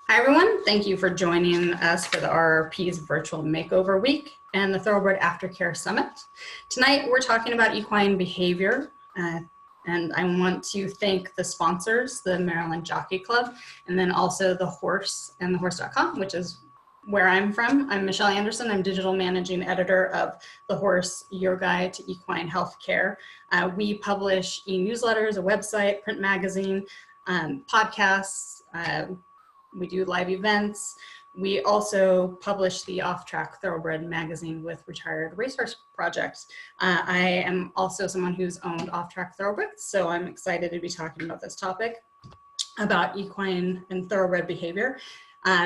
Hi everyone, thank you for joining us for the RRP's Virtual Makeover Week and the Thoroughbred Aftercare Summit. Tonight we're talking about equine behavior, and I want to thank the sponsors, the Maryland Jockey Club, and then also the Horse and thehorse.com, which is where I'm from. I'm Michelle Anderson. I'm digital managing editor of The Horse, Your Guide to Equine Healthcare. We publish e-newsletters, a website, print magazine, podcasts. We do live events. We also publish the Off Track Thoroughbred magazine with Retired Racehorse Projects. I am also someone who's owned Off Track Thoroughbreds, so I'm excited to be talking about this topic, about equine and thoroughbred behavior.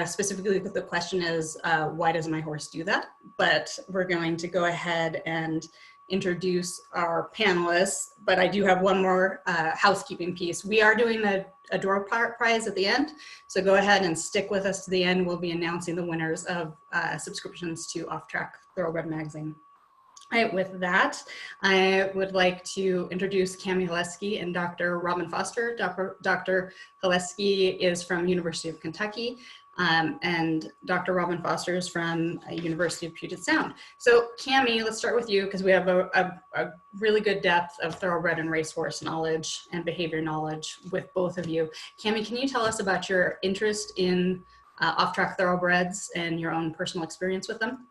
Specifically, the question is, why does my horse do that? But we're going to go ahead and introduce our panelists, but I do have one more housekeeping piece. We are doing a door prize at the end, so go ahead and stick with us to the end. We'll be announcing the winners of subscriptions to Off Track Thoroughbred magazine. All right, with that, I would like to introduce Cami Holesky and Dr. Robin Foster. Dr. Holesky is from University of Kentucky, and Dr. Robin Foster is from University of Puget Sound. So Cami, let's start with you because we have a really good depth of thoroughbred and racehorse knowledge and behavior knowledge with both of you. Cami, can you tell us about your interest in off-track thoroughbreds and your own personal experience with them?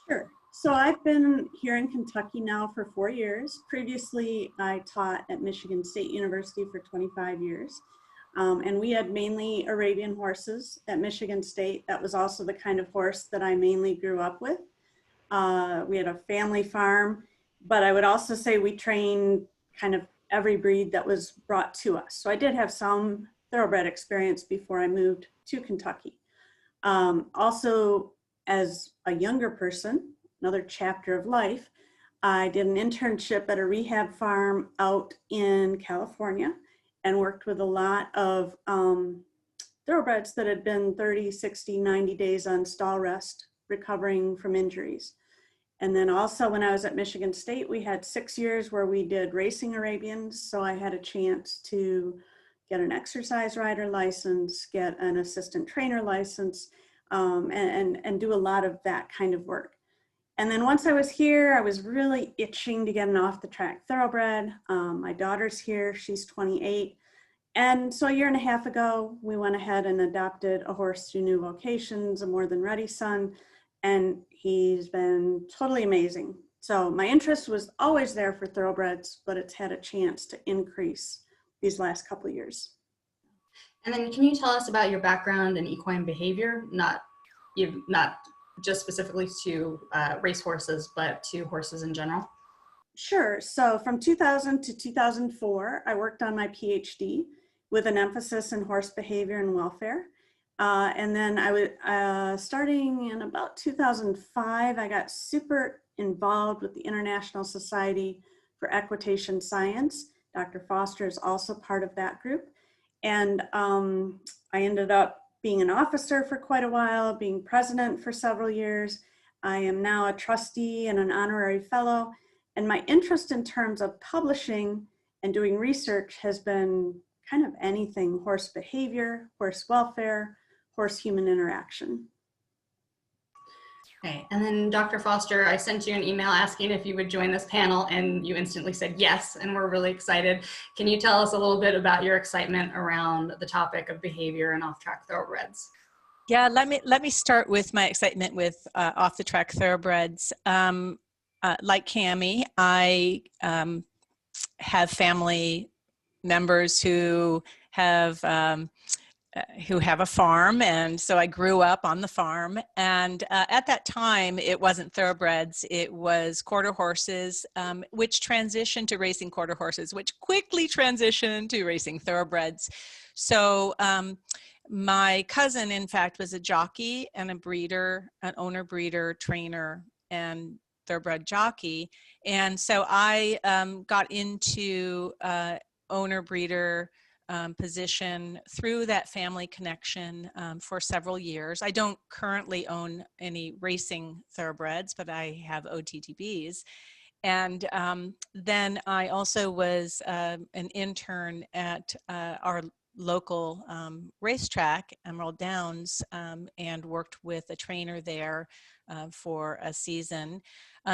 Sure. So I've been here in Kentucky now for 4 years. Previously, I taught at Michigan State University for 25 years. And we had mainly Arabian horses at Michigan State. That was also the kind of horse that I mainly grew up with. We had a family farm, but I would also say we trained kind of every breed that was brought to us. So I did have some thoroughbred experience before I moved to Kentucky. Also, as a younger person, another chapter of life, I did an internship at a rehab farm out in California and worked with a lot of thoroughbreds that had been 30, 60, 90 days on stall rest, recovering from injuries. And then also when I was at Michigan State, we had 6 years where we did racing Arabians. So I had a chance to get an exercise rider license, get an assistant trainer license, and do a lot of that kind of work. And then once I was here, I was really itching to get an off-the-track thoroughbred. My daughter's here, she's 28. And so a year and a half ago, we went ahead and adopted a horse through New Vocations, a More Than Ready son, and he's been totally amazing. So my interest was always there for thoroughbreds, but it's had a chance to increase these last couple of years. And then can you tell us about your background in equine behavior, not just specifically to racehorses, but to horses in general? Sure. So from 2000 to 2004, I worked on my PhD with an emphasis in horse behavior and welfare. And then I was starting in about 2005, I got super involved with the International Society for Equitation Science. Dr. Foster is also part of that group. And I ended up being an officer for quite a while, being president for several years. I am now a trustee and an honorary fellow. And my interest in terms of publishing and doing research has been kind of anything horse behavior, horse welfare, horse-human interaction. Okay, and then Dr. Foster, I sent you an email asking if you would join this panel and you instantly said yes, and we're really excited. Can you tell us a little bit about your excitement around the topic of behavior and off-track thoroughbreds? Yeah, let me start with my excitement with off-the-track thoroughbreds. Like Cami, I have family members who have a farm, and so I grew up on the farm. And at that time, it wasn't thoroughbreds; it was quarter horses, which transitioned to racing quarter horses, which quickly transitioned to racing thoroughbreds. So my cousin, in fact, was a jockey and a breeder, an owner, breeder, trainer, and thoroughbred jockey. And so I got into owner breeder position through that family connection for several years. I don't currently own any racing thoroughbreds, but I have OTTBs. And then I also was an intern at our local racetrack, Emerald Downs, and worked with a trainer there for a season.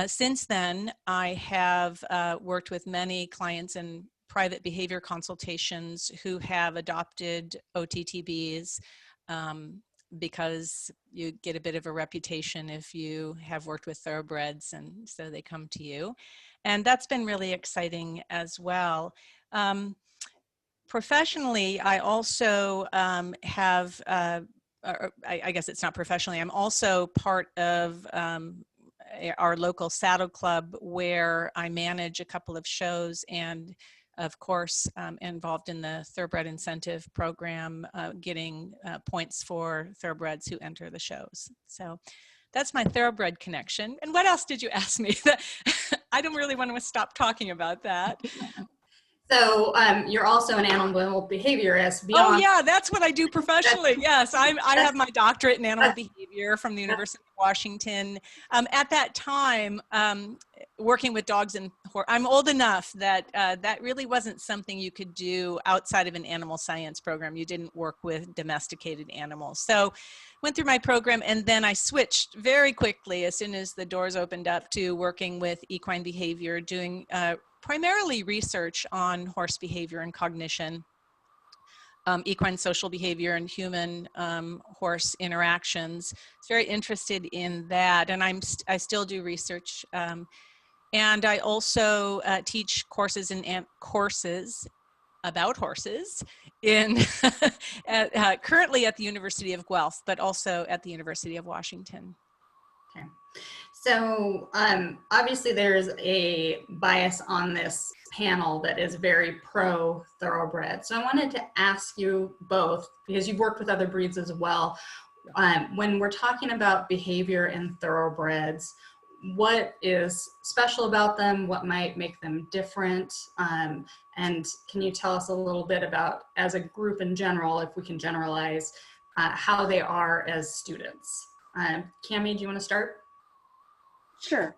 Since then, I have worked with many clients in private behavior consultations who have adopted OTTBs because you get a bit of a reputation if you have worked with thoroughbreds, and so they come to you. And that's been really exciting as well. Professionally, I also have, I guess it's not professionally, I'm also part of our local saddle club where I manage a couple of shows and of course involved in the Thoroughbred Incentive Program, getting points for thoroughbreds who enter the shows. So that's my thoroughbred connection. And what else did you ask me? I don't really want to stop talking about that. So you're also an animal behaviorist. Beyond Oh yeah, that's what I do professionally. Yes, I have my doctorate in animal behavior from the University of Washington. At that time, working with dogs and horses, I'm old enough that that really wasn't something you could do outside of an animal science program. You didn't work with domesticated animals. So went through my program, and then I switched very quickly as soon as the doors opened up to working with equine behavior, doing primarily research on horse behavior and cognition, equine social behavior and human horse interactions. I was very interested in that, and I still do research. And I also teach courses about horses in currently at the University of Guelph, but also at the University of Washington. Okay. So obviously there's a bias on this panel that is very pro thoroughbred. So I wanted to ask you both, because you've worked with other breeds as well, when we're talking about behavior in thoroughbreds, what is special about them? What might make them different? And can you tell us a little bit about, as a group in general, if we can generalize, how they are as students? Cammie, do you want to start? Sure.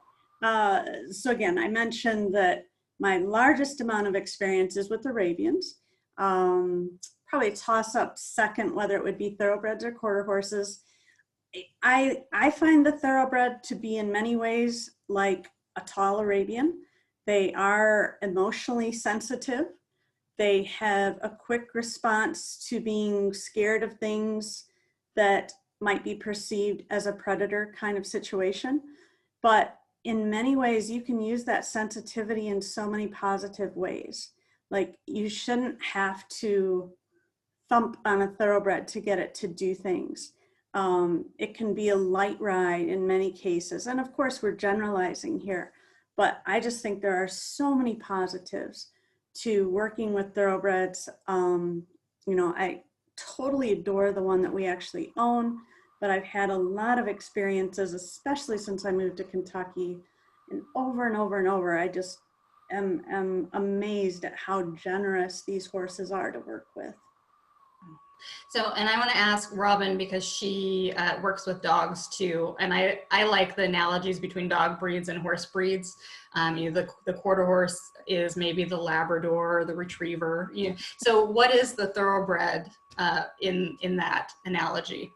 So again, I mentioned that my largest amount of experience is with Arabians. Probably toss up second whether it would be thoroughbreds or quarter horses. I find the thoroughbred to be in many ways like a tall Arabian. They are emotionally sensitive. They have a quick response to being scared of things that might be perceived as a predator kind of situation. But in many ways, you can use that sensitivity in so many positive ways. Like, you shouldn't have to thump on a thoroughbred to get it to do things. It can be a light ride in many cases. And of course, we're generalizing here, but I just think there are so many positives to working with thoroughbreds. I totally adore the one that we actually own, but I've had a lot of experiences, especially since I moved to Kentucky, and over, I just am amazed at how generous these horses are to work with. So, and I want to ask Robin, because she works with dogs too, and I like the analogies between dog breeds and horse breeds. The quarter horse is maybe the Labrador or the Retriever. So what is the thoroughbred in that analogy?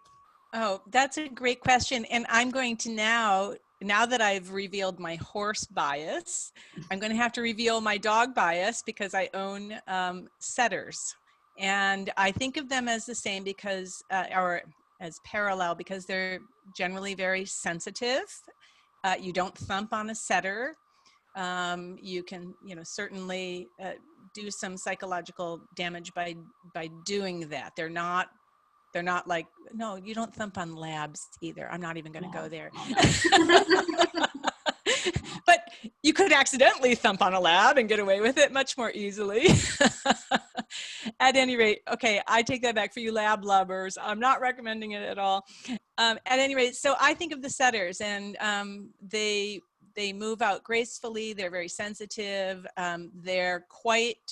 Oh, that's a great question. And I'm going to now that I've revealed my horse bias, I'm going to have to reveal my dog bias because I own setters. And I think of them as the same because, or as parallel, because they're generally very sensitive. You don't thump on a setter. You can, certainly do some psychological damage by doing that. They're not like, no, you don't thump on labs either. I'm not even going to go there. But you could accidentally thump on a lab and get away with it much more easily. At any rate, okay, I take that back for you lab lovers. I'm not recommending it at all. At any rate, so I think of the setters, and they move out gracefully. They're very sensitive. They're quite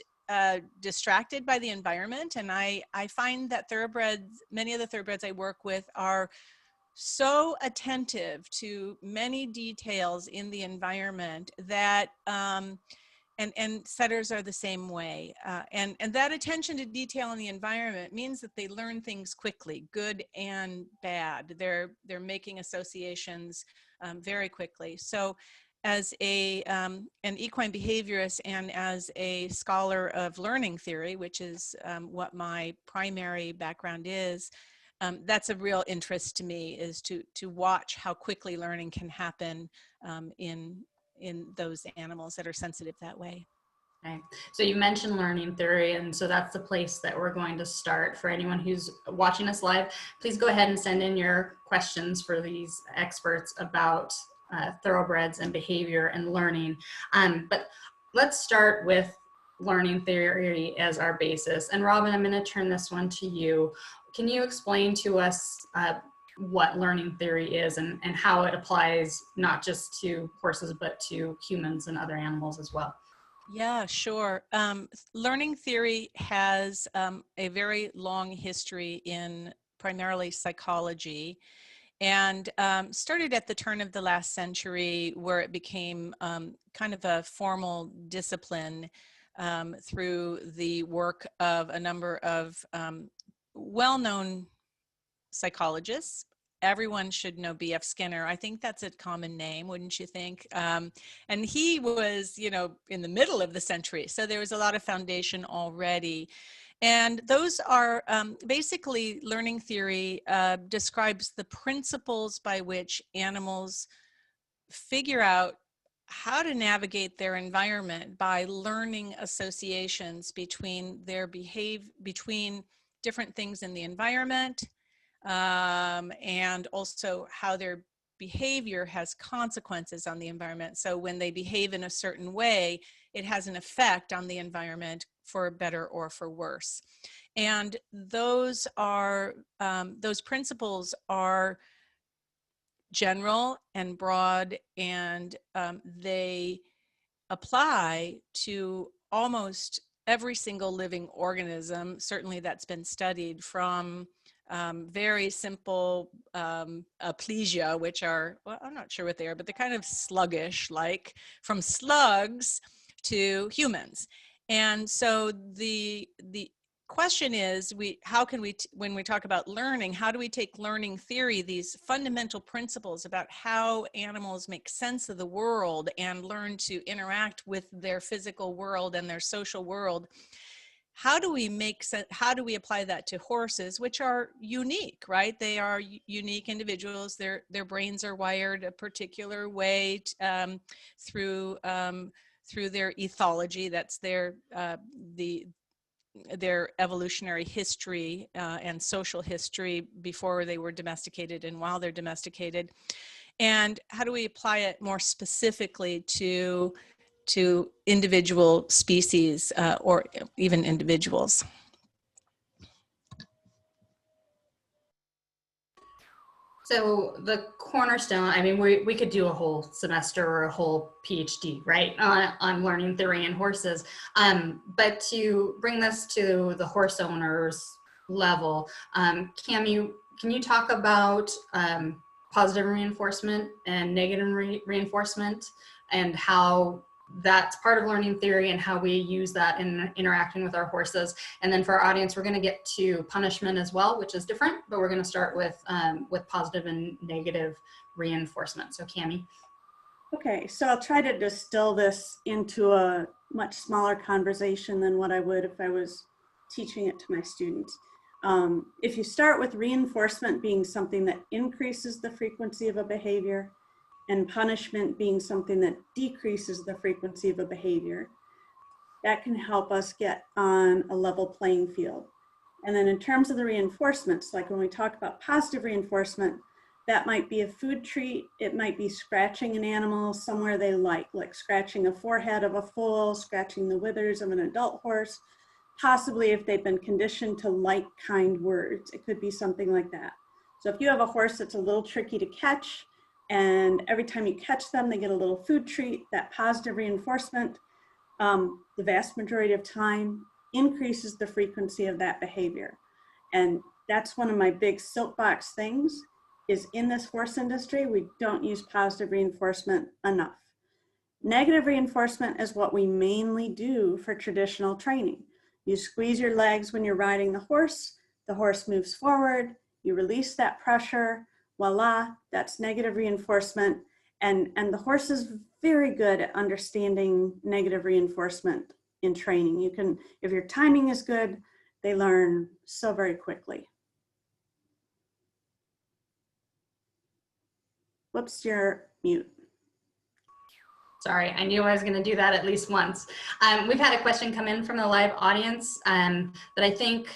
distracted by the environment, and I find that thoroughbreds, many of the thoroughbreds I work with, are so attentive to many details in the environment that and setters are the same way. And that attention to detail in the environment means that they learn things quickly, good and bad. They're making associations very quickly. So as an equine behaviorist and as a scholar of learning theory, which is what my primary background is, that's a real interest to me, is to watch how quickly learning can happen in those animals that are sensitive that way. Okay. So you mentioned learning theory, and so that's the place that we're going to start. For anyone who's watching us live, please go ahead and send in your questions for these experts about thoroughbreds and behavior and learning. But let's start with learning theory as our basis. And Robin, I'm going to turn this one to you. Can you explain to us what learning theory is and how it applies not just to horses, but to humans and other animals as well? Yeah, sure. Learning theory has a very long history in primarily psychology, and started at the turn of the last century, where it became kind of a formal discipline through the work of a number of well-known psychologists. Everyone should know B.F. Skinner. I think that's a common name, wouldn't you think? And he was, you know, in the middle of the century, so there was a lot of foundation already. And those are basically, learning theory describes the principles by which animals figure out how to navigate their environment by learning associations between between different things in the environment, and also how their behavior has consequences on the environment. So when they behave in a certain way, it has an effect on the environment for better or for worse. And those principles are general and broad, and they apply to almost every single living organism, certainly that's been studied, from very simple aplysia, which are, well, I'm not sure what they are, but they're kind of sluggish, like from slugs to humans. And so the question is, when we talk about learning, how do we take learning theory, these fundamental principles about how animals make sense of the world and learn to interact with their physical world and their social world? How do we apply that to horses, which are unique, right? They are unique individuals. Their brains are wired a particular way through their ethology. That's their evolutionary history and social history before they were domesticated and while they're domesticated. And how do we apply it more specifically to individual species or even individuals? So the cornerstone, I mean, we could do a whole semester or a whole PhD, right, on learning theory in horses. But to bring this to the horse owners level, Cami, can you talk about positive reinforcement and negative reinforcement, and how that's part of learning theory and how we use that in interacting with our horses? And then for our audience, we're going to get to punishment as well, which is different, but we're going to start with positive and negative reinforcement. So Cami. Okay, so I'll try to distill this into a much smaller conversation than what I would if I was teaching it to my students. If you start with reinforcement being something that increases the frequency of a behavior, and punishment being something that decreases the frequency of a behavior, that can help us get on a level playing field. And then in terms of the reinforcements, like when we talk about positive reinforcement, that might be a food treat, it might be scratching an animal somewhere they like scratching a forehead of a foal, scratching the withers of an adult horse, possibly if they've been conditioned to like kind words, it could be something like that. So if you have a horse that's a little tricky to catch, and every time you catch them, they get a little food treat, that positive reinforcement, the vast majority of time, increases the frequency of that behavior. And that's one of my big soapbox things, is in this horse industry, we don't use positive reinforcement enough. Negative reinforcement is what we mainly do for traditional training. You squeeze your legs when you're riding the horse moves forward, you release that pressure, voila, that's negative reinforcement. And the horse is very good at understanding negative reinforcement in training. You can, if your timing is good, they learn so very quickly. Whoops, you're mute. Sorry, I knew I was going to do that at least once. We've had a question come in from the live audience that I think,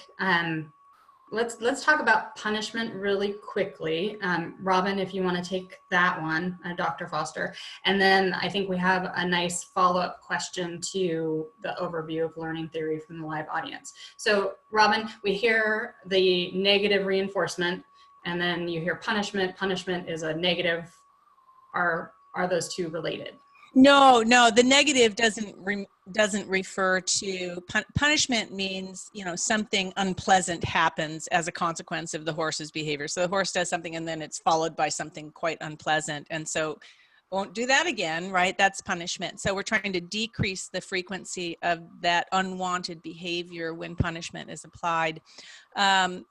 let's talk about punishment really quickly. Robin, if you want to take that one, Dr. Foster. And then I think we have a nice follow-up question to the overview of learning theory from the live audience. So Robin, we hear the negative reinforcement, and then you hear punishment. Punishment is a negative. Are those two related? No, the negative doesn't refer to punishment. Means, you know, something unpleasant happens as a consequence of the horse's behavior. So the horse does something and then it's followed by something quite unpleasant, and so won't do that again, right? That's punishment. So we're trying to decrease the frequency of that unwanted behavior when punishment is applied.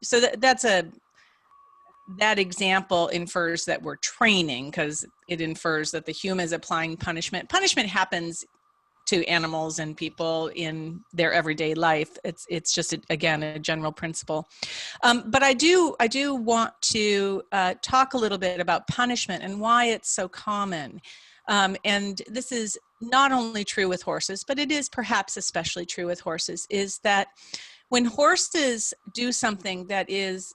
So that example infers that we're training, because it infers that the human is applying punishment. Punishment happens to animals and people in their everyday life. It's just, again, a general principle. But I do want to talk a little bit about punishment and why it's so common. And this is not only true with horses, but it is perhaps especially true with horses, is that when horses do something that is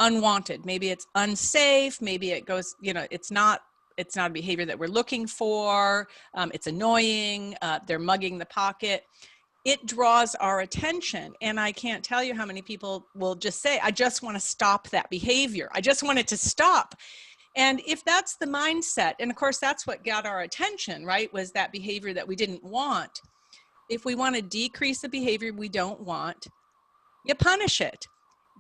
unwanted, maybe it's unsafe, maybe it goes, you know, it's not a behavior that we're looking for, it's annoying, they're mugging the pocket, it draws our attention. And I can't tell you how many people will just say, I just want to stop that behavior, I just want it to stop. And if that's the mindset, and of course that's what got our attention, right, was that behavior that we didn't want. If we want to decrease the behavior we don't want, you punish it.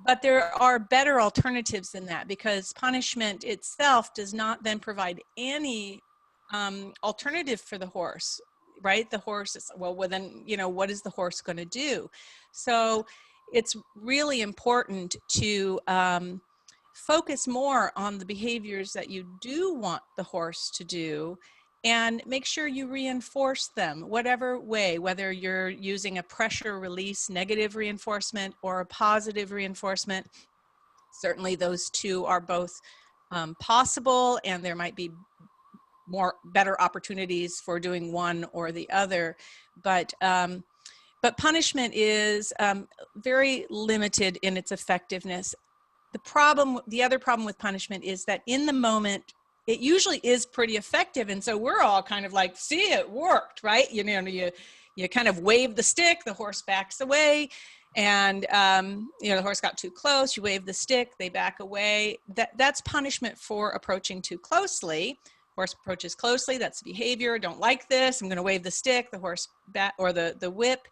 But there are better alternatives than that, because punishment itself does not then provide any alternative for the horse, right? The horse is, well, then, you know, what is the horse going to do? So it's really important to focus more on the behaviors that you do want the horse to do, and make sure you reinforce them whatever way, whether you're using a pressure release negative reinforcement or a positive reinforcement. Certainly those two are both possible, and there might be better opportunities for doing one or the other. But punishment is very limited in its effectiveness. The other problem with punishment is that in the moment, it usually is pretty effective. And so we're all kind of like, see, it worked, right? You know, you kind of wave the stick, the horse backs away, and you know, the horse got too close, you wave the stick, they back away. That's punishment for approaching too closely. Horse approaches closely, that's behavior, don't like this, I'm going to wave the stick, the horse back, or the whip.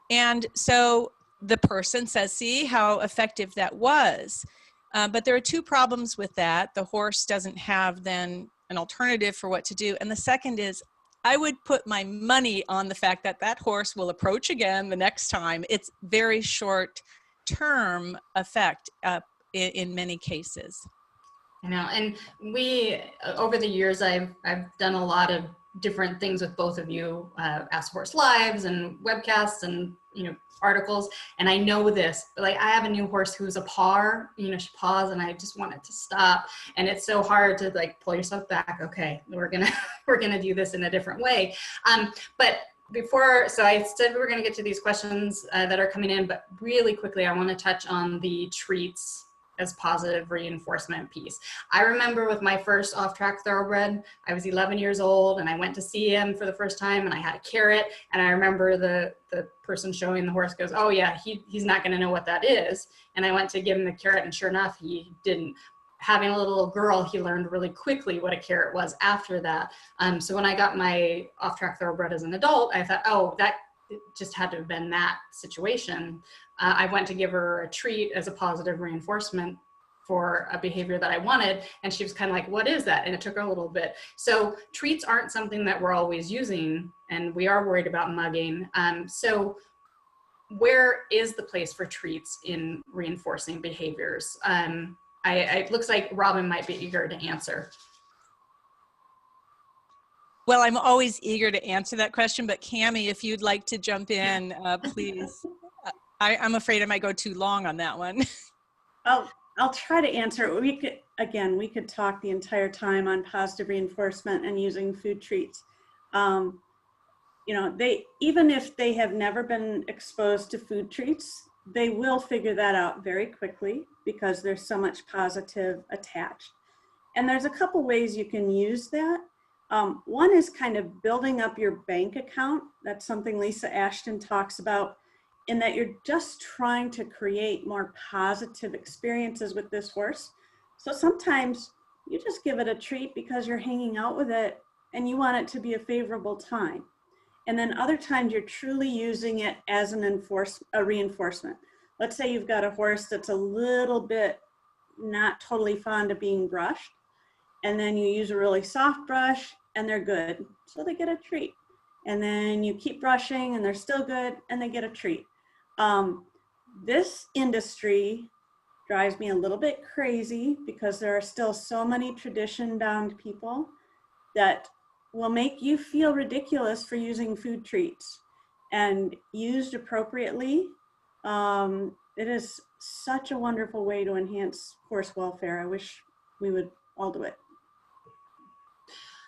And so the person says, see how effective that was. But there are two problems with that. The horse doesn't have then an alternative for what to do. And the second is, I would put my money on the fact that that horse will approach again the next time. It's very short-term effect in many cases. I know, and we, over the years, I've done a lot of different things with both of you, Ask Horse Lives and webcasts and, you know, articles. And I know this, like, I have a new horse who's a pawr, you know, she paws and I just want it to stop. And it's so hard to like pull yourself back. Okay, we're gonna do this in a different way. But before, so I said we were gonna get to these questions that are coming in, but really quickly, I wanna touch on the treats as positive reinforcement piece. I remember with my first off-track thoroughbred, I was 11 years old and I went to see him for the first time and I had a carrot, and I remember the person showing the horse goes, oh yeah, he's not gonna know what that is. And I went to give him the carrot and sure enough, he didn't. Having a little girl, he learned really quickly what a carrot was after that. So when I got my off-track thoroughbred as an adult, I thought, oh, that just had to have been that situation. I went to give her a treat as a positive reinforcement, for a behavior that I wanted. And she was kind of like, what is that? And it took her a little bit. So treats aren't something that we're always using, and we are worried about mugging. So where is the place for treats in reinforcing behaviors? It looks like Robin might be eager to answer. Well, I'm always eager to answer that question, but Cammie, if you'd like to jump in, please. I'm afraid I might go too long on that one. I'll try to answer. We could talk the entire time on positive reinforcement and using food treats. You know, even if they have never been exposed to food treats, they will figure that out very quickly because there's so much positive attached. And there's a couple ways you can use that. One is kind of building up your bank account. That's something Lisa Ashton talks about, in that you're just trying to create more positive experiences with this horse. So sometimes you just give it a treat because you're hanging out with it and you want it to be a favorable time. And then other times you're truly using it as a reinforcement. Let's say you've got a horse that's a little bit not totally fond of being brushed, and then you use a really soft brush and they're good, so they get a treat. And then you keep brushing and they're still good and they get a treat. This industry drives me a little bit crazy because there are still so many tradition-bound people that will make you feel ridiculous for using food treats. And used appropriately, it is such a wonderful way to enhance horse welfare. I wish we would all do it.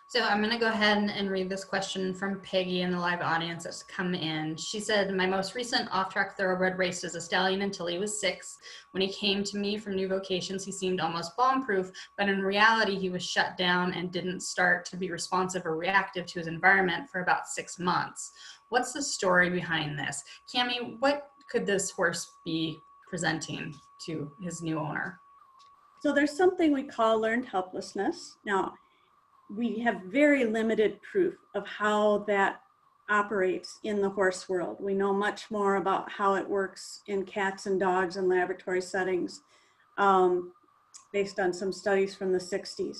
So I'm going to go ahead and read this question from Peggy in the live audience that's come in. She said, my most recent off-track thoroughbred raced as a stallion until he was 6. When he came to me from new vocations, he seemed almost bomb-proof, but in reality, he was shut down and didn't start to be responsive or reactive to his environment for about 6 months. What's the story behind this? Cammie, what could this horse be presenting to his new owner? So there's something we call learned helplessness. Now, we have very limited proof of how that operates in the horse world. We know much more about how it works in cats and dogs in laboratory settings, based on some studies from the 60s.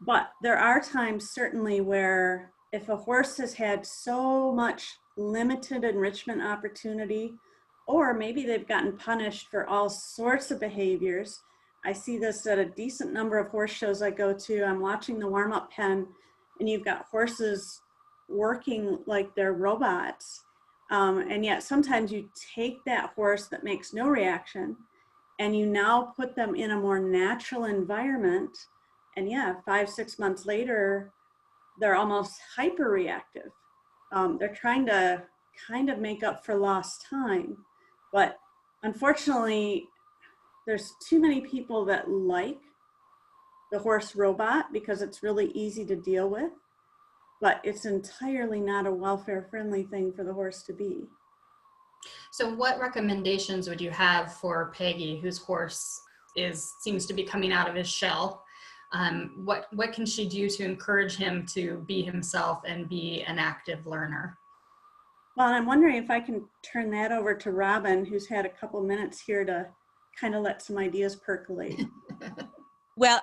But there are times certainly where if a horse has had so much limited enrichment opportunity, or maybe they've gotten punished for all sorts of behaviors. I see this at a decent number of horse shows I go to. I'm watching the warm-up pen, and you've got horses working like they're robots. And yet sometimes you take that horse that makes no reaction, and you now put them in a more natural environment. And yeah, 5-6 months later, they're almost hyper-reactive. They're trying to kind of make up for lost time. But unfortunately, there's too many people that like the horse robot because it's really easy to deal with, but it's entirely not a welfare-friendly thing for the horse to be. So what recommendations would you have for Peggy, whose horse seems to be coming out of his shell? What can she do to encourage him to be himself and be an active learner? Well, I'm wondering if I can turn that over to Robin, who's had a couple minutes here to kind of let some ideas percolate. Well,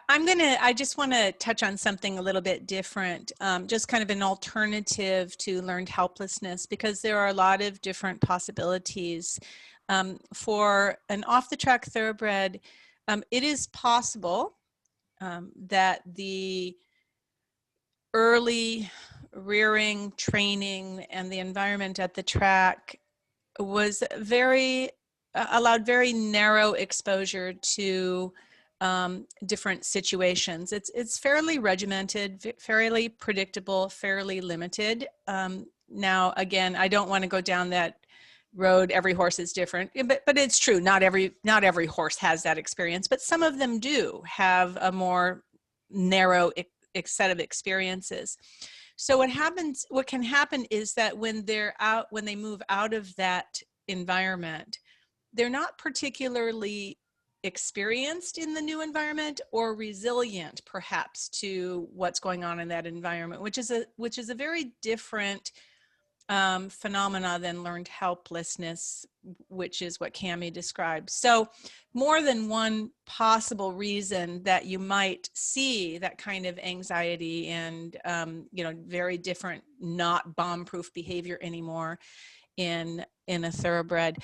I just want to touch on something a little bit different, just kind of an alternative to learned helplessness, because there are a lot of different possibilities. For an off-the-track thoroughbred, it is possible that the early rearing, training, and the environment at the track was allowed very narrow exposure to different situations. It's fairly regimented, fairly predictable, fairly limited. Now, again, I don't want to go down that road. Every horse is different, but it's true. Not every horse has that experience, but some of them do have a more narrow set of experiences. So what can happen is that when they move out of that environment, they're not particularly experienced in the new environment or resilient perhaps to what's going on in that environment, which is a very different phenomena than learned helplessness, which is what Cami described. So more than one possible reason that you might see that kind of anxiety and, very different, not bomb-proof behavior anymore in a thoroughbred.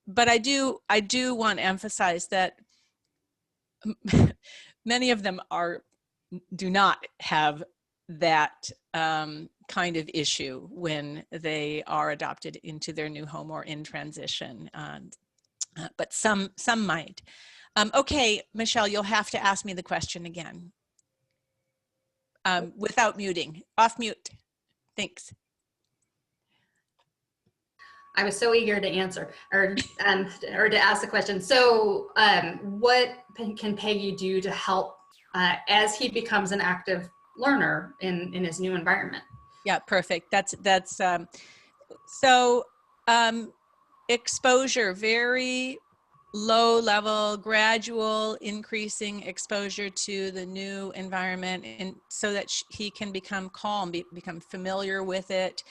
But I do want to emphasize that many of them do not have that kind of issue when they are adopted into their new home or in transition, but some might. Okay, Michelle, you'll have to ask me the question again without muting. Off mute. Thanks. I was so eager to answer or to ask the question. So what can Peggy do to help as he becomes an active learner in his new environment? Yeah, perfect. That's so exposure, very low level, gradual increasing exposure to the new environment, and so that he can become calm, become familiar with it,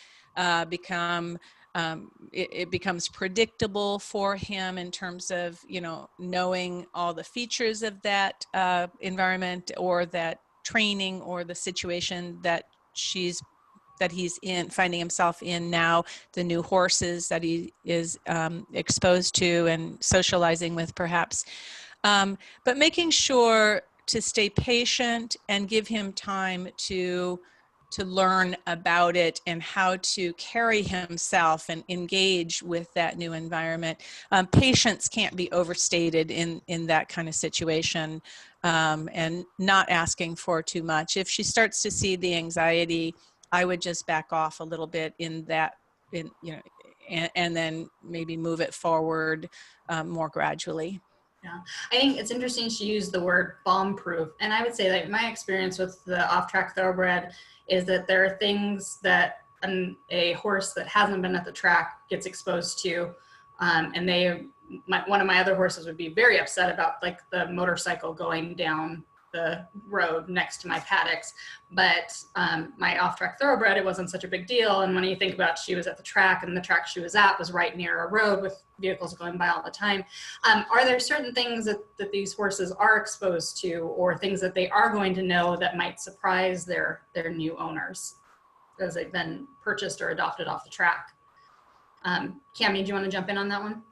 it becomes predictable for him in terms of, knowing all the features of that environment or that training or the situation that he's in, finding himself in now, the new horses that he is exposed to and socializing with perhaps. But making sure to stay patient and give him time to learn about it and how to carry himself and engage with that new environment. Patience can't be overstated in that kind of situation, and not asking for too much. If she starts to see the anxiety, I would just back off a little bit and then maybe move it forward more gradually. Yeah, I think it's interesting she used the word bomb-proof, and I would say that my experience with the off-track thoroughbred is that there are things that a horse that hasn't been at the track gets exposed to, and one of my other horses would be very upset about, like, the motorcycle going down the road next to my paddocks, but my off-track thoroughbred, it wasn't such a big deal. And when you think about, she was at the track, and the track she was at was right near a road with vehicles going by all the time. Are there certain things that these horses are exposed to, or things that they are going to know that might surprise their new owners as they've been purchased or adopted off the track? Cami, do you want to jump in on that one?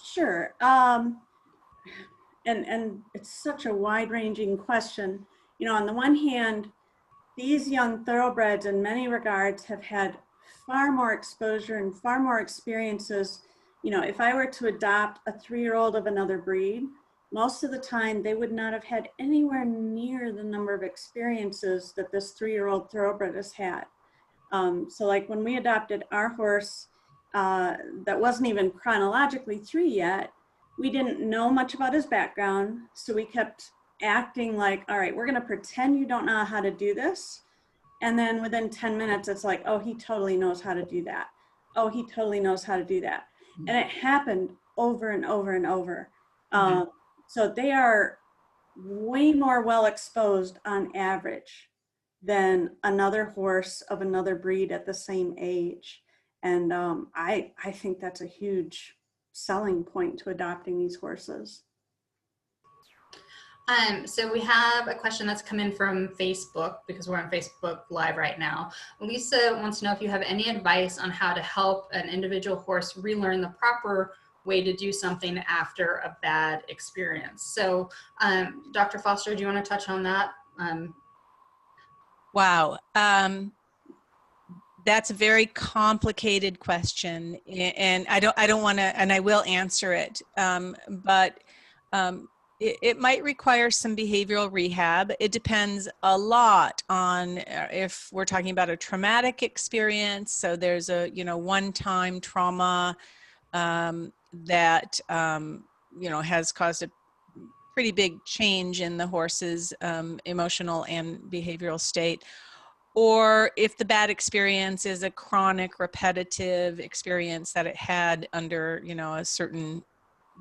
Sure. And it's such a wide-ranging question. On the one hand, these young thoroughbreds in many regards have had far more exposure and far more experiences. If I were to adopt a 3-year-old of another breed, most of the time they would not have had anywhere near the number of experiences that this 3-year-old thoroughbred has had. So like when we adopted our horse, that wasn't even chronologically 3 yet, we didn't know much about his background, so we kept acting like, all right, we're gonna pretend you don't know how to do this. And then within 10 minutes, it's like, oh, he totally knows how to do that. Oh, he totally knows how to do that. And it happened over and over and over. So they are way more well exposed on average than another horse of another breed at the same age. And I think that's a huge selling point to adopting these horses. So we have a question that's come in from Facebook, because we're on Facebook Live right now. Lisa wants to know if you have any advice on how to help an individual horse relearn the proper way to do something after a bad experience. So Dr. Foster, do you want to touch on that? Wow. That's a very complicated question, and I don't want to, and I will answer it, but it might require some behavioral rehab. It depends a lot on if we're talking about a traumatic experience. So there's a one-time trauma that has caused a pretty big change in the horse's emotional and behavioral state. Or if the bad experience is a chronic, repetitive experience that it had under, a certain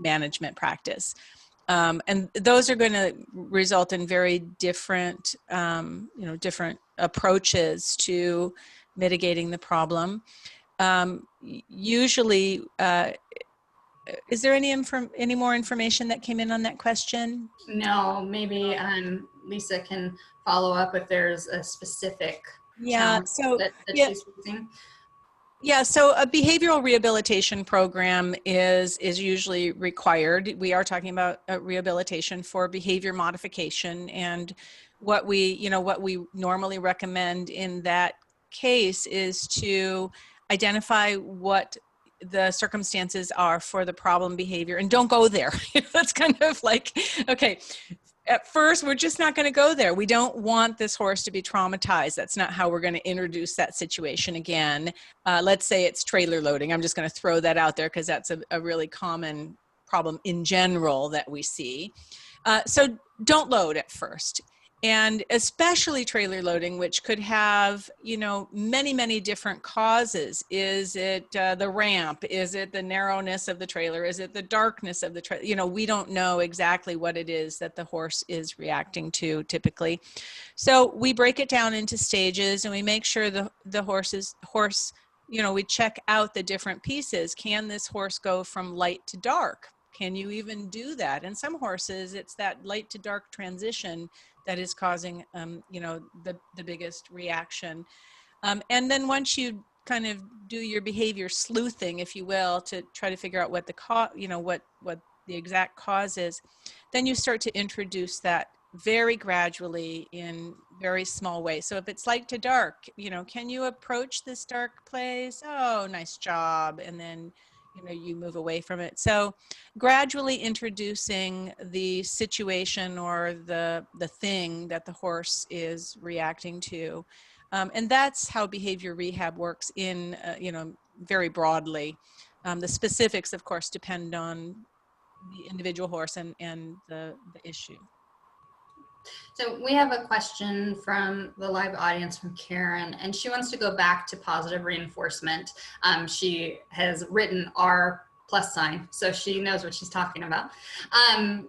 management practice. And those are going to result in very different, different approaches to mitigating the problem. Usually, is there any more information that came in on that question? No, maybe Lisa can follow up if there's a specific challenge that she's facing. Yeah, so a behavioral rehabilitation program is usually required. We are talking about rehabilitation for behavior modification, and what we normally recommend in that case is to identify what the circumstances are for the problem behavior, and don't go there. That's kind of like, okay, at first, we're just not going to go there. We don't want this horse to be traumatized. That's not how we're going to introduce that situation again. Let's say it's trailer loading. I'm just going to throw that out there because that's a really common problem in general that we see. So don't load at first. And especially trailer loading, which could have, many, many different causes. Is it the ramp? Is it the narrowness of the trailer? Is it the darkness of the trailer? We don't know exactly what it is that the horse is reacting to typically. So we break it down into stages, and we make sure the horse, we check out the different pieces. Can this horse go from light to dark? Can you even do that? And some horses, it's that light to dark transition that is causing, the biggest reaction. And then once you kind of do your behavior sleuthing, if you will, to try to figure out what the what the exact cause is, then you start to introduce that very gradually in very small ways. So if it's light to dark, can you approach this dark place? Oh, nice job. And then you move away from it. So gradually introducing the situation or the thing that the horse is reacting to. And that's how behavior rehab works in, very broadly. The specifics, of course, depend on the individual horse and the issue. So we have a question from the live audience from Karen, and she wants to go back to positive reinforcement. She has written R+, so she knows what she's talking about.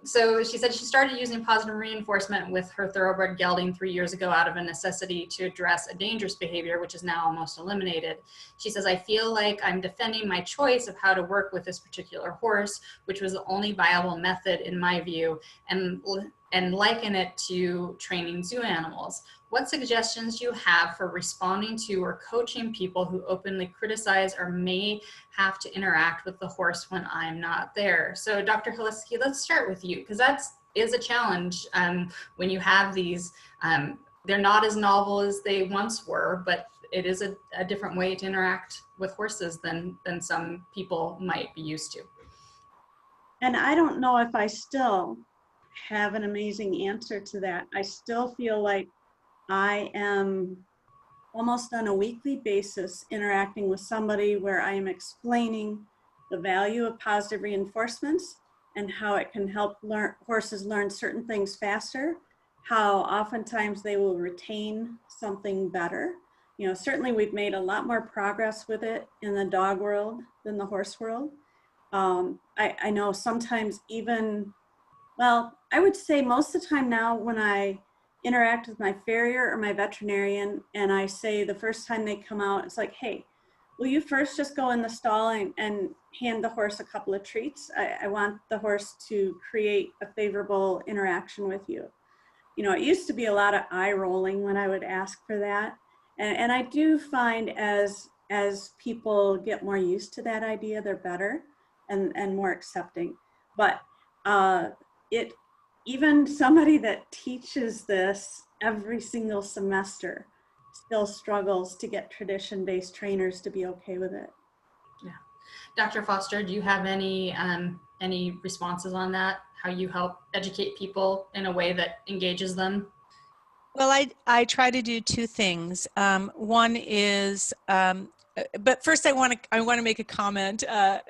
So she said she started using positive reinforcement with her thoroughbred gelding 3 years ago out of a necessity to address a dangerous behavior, which is now almost eliminated. She says, I feel like I'm defending my choice of how to work with this particular horse, which was the only viable method in my view, and liken it to training zoo animals. What suggestions do you have for responding to or coaching people who openly criticize or may have to interact with the horse when I'm not there? So Dr. Holesky, let's start with you, because that is a challenge when you have these, they're not as novel as they once were, but it is a different way to interact with horses than some people might be used to. And I don't know if I still have an amazing answer to that. I still feel like I am almost on a weekly basis interacting with somebody where I am explaining the value of positive reinforcements and how it can help horses learn certain things faster, how oftentimes they will retain something better. Certainly we've made a lot more progress with it in the dog world than the horse world. I know sometimes even, well, I would say most of the time now when I interact with my farrier or my veterinarian and I say the first time they come out, it's like, hey, will you first just go in the stall and hand the horse a couple of treats? I want the horse to create a favorable interaction with you. It used to be a lot of eye rolling when I would ask for that. And I do find as people get more used to that idea, they're better and more accepting. But even somebody that teaches this every single semester still struggles to get tradition-based trainers to be okay with it. Yeah. Dr. Foster, do you have any responses on that? How you help educate people in a way that engages them? Well, I try to do two things. One is, but first I want to make a comment,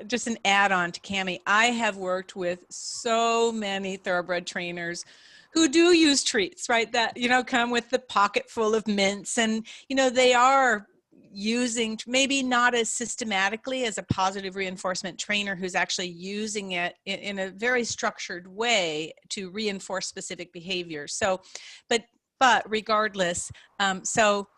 just an add-on to Cammie. I have worked with so many thoroughbred trainers who do use treats, right? That, come with the pocket full of mints, and, they are using, maybe not as systematically as a positive reinforcement trainer who's actually using it in a very structured way to reinforce specific behaviors. So, but regardless, so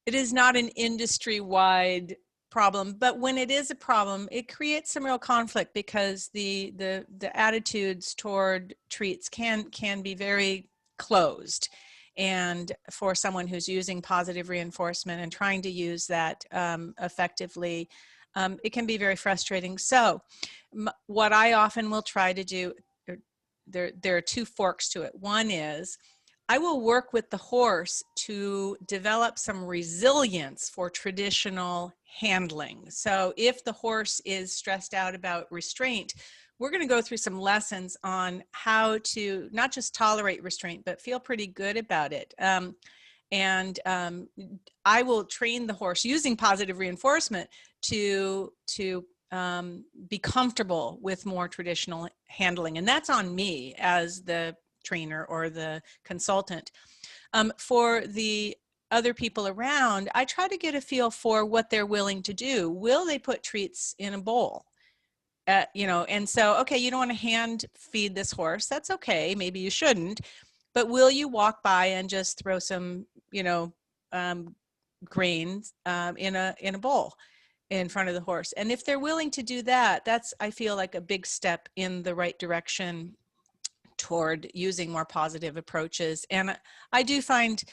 It is not an industry-wide problem, but when it is a problem, it creates some real conflict because the attitudes toward treats can be very closed. And for someone who's using positive reinforcement and trying to use that effectively, it can be very frustrating. So what I often will try to do, there are two forks to it. One is I will work with the horse to develop some resilience for traditional handling. So if the horse is stressed out about restraint, we're going to go through some lessons on how to not just tolerate restraint, but feel pretty good about it. I will train the horse using positive reinforcement to be comfortable with more traditional handling. And that's on me as the trainer or the consultant. For the other people around, I try to get a feel for what they're willing to do. Will they put treats in a bowl? And so, okay, you don't want to hand feed this horse. That's okay. Maybe you shouldn't. But will you walk by and just throw some, grains in a bowl in front of the horse? And if they're willing to do that, that's, I feel like, a big step in the right direction toward using more positive approaches. And I do find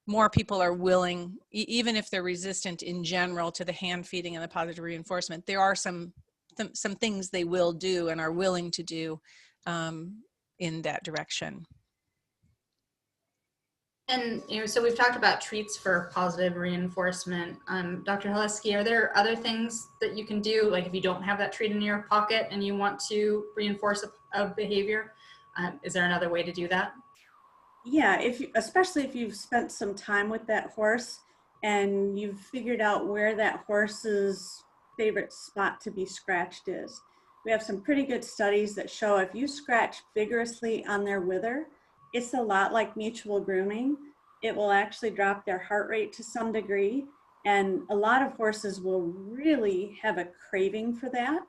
more people are willing, even if they're resistant in general to the hand feeding and the positive reinforcement, there are some things they will do and are willing to do in that direction. And so we've talked about treats for positive reinforcement. Dr. Holesky, are there other things that you can do, like if you don't have that treat in your pocket and you want to reinforce a behavior? Is there another way to do that? Yeah, especially if you've spent some time with that horse and you've figured out where that horse's favorite spot to be scratched is. We have some pretty good studies that show if you scratch vigorously on their wither, it's a lot like mutual grooming. It will actually drop their heart rate to some degree. And a lot of horses will really have a craving for that.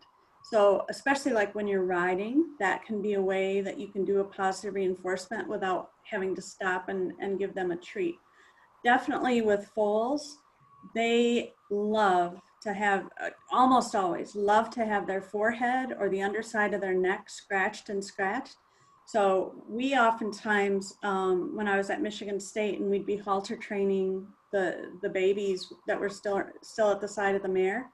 So especially like when you're riding, that can be a way that you can do a positive reinforcement without having to stop and give them a treat. Definitely with foals, they love to have, almost always love to have their forehead or the underside of their neck scratched and scratched. So we oftentimes, when I was at Michigan State and we'd be halter training the babies that were still at the side of the mare,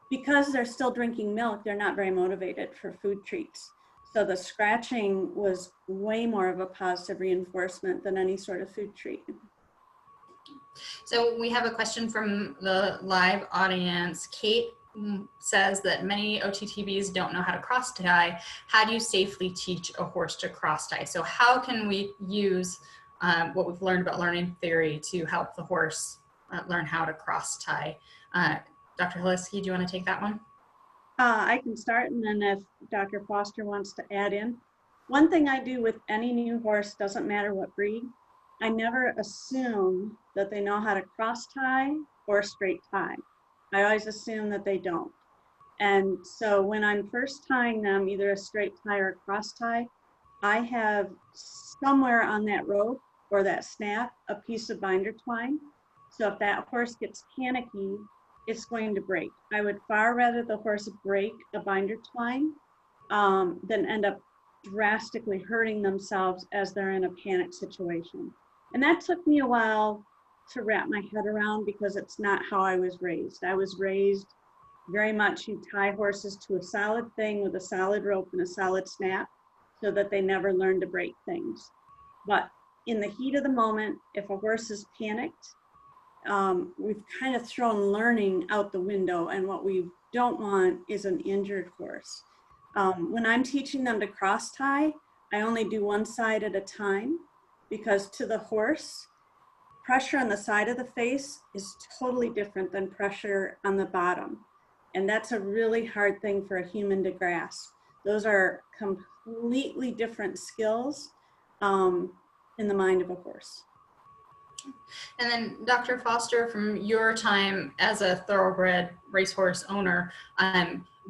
because they're still drinking milk, they're not very motivated for food treats. So the scratching was way more of a positive reinforcement than any sort of food treat. So we have a question from the live audience. Kate says that many OTTBs don't know how to cross tie. How do you safely teach a horse to cross tie? So how can we use what we've learned about learning theory to help the horse learn how to cross tie? Dr. Holesky, do you want to take that one? I can start, and then if Dr. Foster wants to add in. One thing I do with any new horse, doesn't matter what breed, I never assume that they know how to cross tie or straight tie. I always assume that they don't. And so when I'm first tying them, either a straight tie or a cross tie, I have somewhere on that rope or that snap a piece of binder twine. So if that horse gets panicky, it's going to break. I would far rather the horse break a binder twine than end up drastically hurting themselves as they're in a panic situation. And that took me a while to wrap my head around because it's not how I was raised. I was raised very much, you tie horses to a solid thing with a solid rope and a solid snap so that they never learn to break things. But in the heat of the moment, if a horse is panicked, we've kind of thrown learning out the window, and what we don't want is an injured horse. When I'm teaching them to cross tie, I only do one side at a time because to the horse, pressure on the side of the face is totally different than pressure on the bottom. And that's a really hard thing for a human to grasp. Those are completely different skills in the mind of a horse. And then Dr. Foster, from your time as a thoroughbred racehorse owner,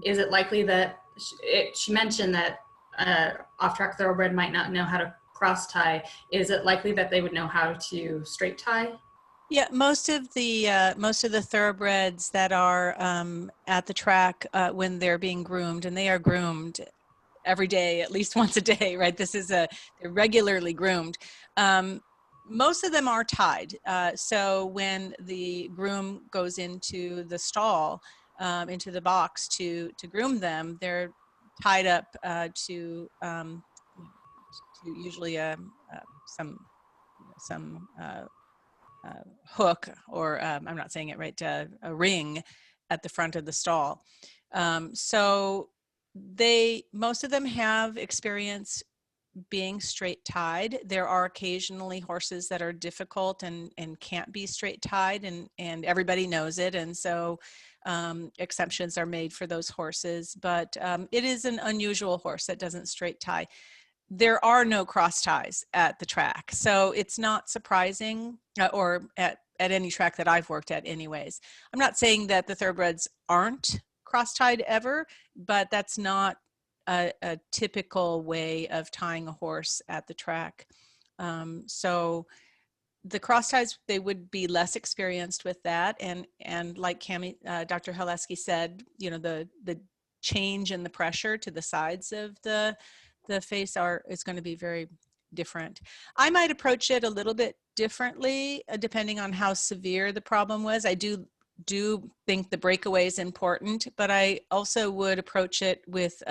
is it likely that she mentioned that off-track thoroughbred might not know how to cross tie? Is it likely that they would know how to straight tie? Yeah, most of the thoroughbreds that are at the track when they're being groomed, and they are groomed every day, at least once a day, right? They're regularly groomed. Most of them are tied. So when the groom goes into the stall, into the box to groom them, they're tied up to usually some hook, or I'm not saying it right, a ring at the front of the stall. So most of them have experience being straight tied. There are occasionally horses that are difficult and can't be straight tied, and everybody knows it. And so exceptions are made for those horses, but it is an unusual horse that doesn't straight tie. There are no cross ties at the track, so it's not surprising, or at any track that I've worked at anyways. I'm not saying that the thoroughbreds aren't cross-tied ever, but that's not a typical way of tying a horse at the track. So the cross ties, they would be less experienced with that, and like Dr. Holesky said, you know, the change in the pressure to the sides of the face is going to be very different. I might approach it a little bit differently depending on how severe the problem was. I do think the breakaway is important, but I also would approach it with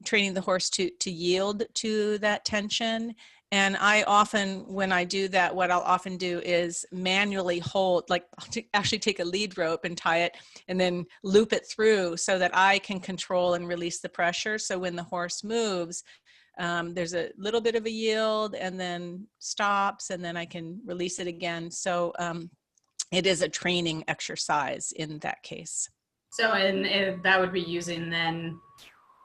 training the horse to yield to that tension. And I often, when I do that, what I'll often do is manually hold, like actually take a lead rope and tie it and then loop it through so that I can control and release the pressure. So when the horse moves, there's a little bit of a yield and then stops, and then I can release it again. So it is a training exercise in that case. So, and that would be using then